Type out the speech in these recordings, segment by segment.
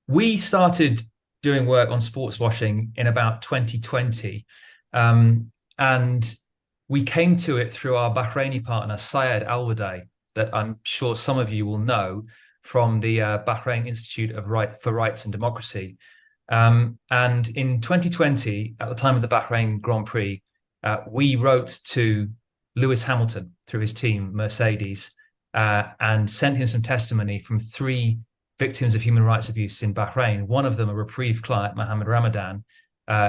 We started doing work on sports washing in about 2020, and we came to it through our Bahraini partner, Syed Al-Waday, that I'm sure some of you will know from the Bahrain Institute for Rights and Democracy. And in 2020, at the time of the Bahrain Grand Prix, we wrote to Lewis Hamilton through his team, Mercedes, and sent him some testimony from three victims of human rights abuse in Bahrain. One of them, a Reprieve client, Mohammed Ramadan,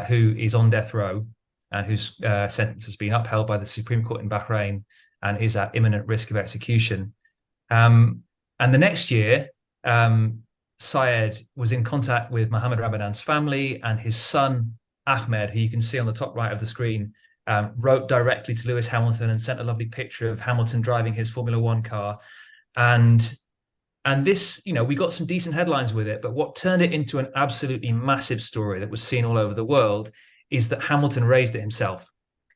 who is on death row and whose sentence has been upheld by the Supreme Court in Bahrain and is at imminent risk of execution. And the next year, Syed was in contact with Mohammed Ramadan's family, and his son, Ahmed, who you can see on the top right of the screen, wrote directly to Lewis Hamilton and sent a lovely picture of Hamilton driving his Formula One car. And this, we got some decent headlines with it, but what turned it into an absolutely massive story that was seen all over the world is that Hamilton raised it himself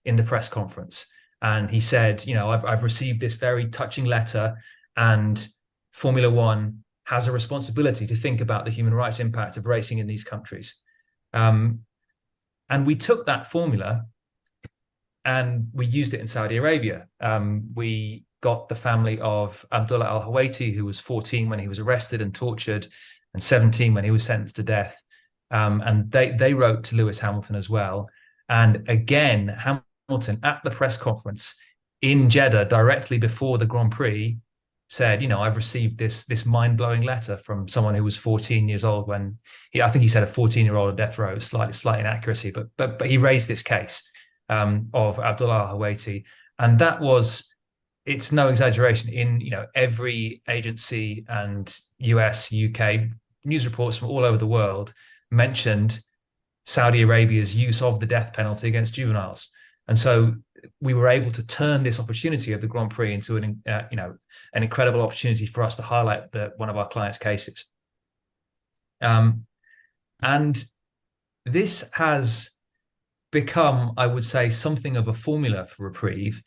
in the press conference. And he said, I've received this very touching letter, and Formula One has a responsibility to think about the human rights impact of racing in these countries. And we took that formula and we used it in Saudi Arabia. We got the family of Abdullah al-Hawaiti, who was 14 when he was arrested and tortured, and 17 when he was sentenced to death. And they wrote to Lewis Hamilton as well. And again, Hamilton at the press conference in Jeddah, directly before the Grand Prix, said, I've received this mind-blowing letter from someone who was 14 years old when I think he said a 14-year-old on death row, slight inaccuracy, but he raised this case of Abdullah al-Hawaiti. And it's no exaggeration, in every agency and US, UK, news reports from all over the world mentioned Saudi Arabia's use of the death penalty against juveniles. And so we were able to turn this opportunity of the Grand Prix into an incredible opportunity for us to highlight one of our clients' cases. And this has become, I would say, something of a formula for Reprieve.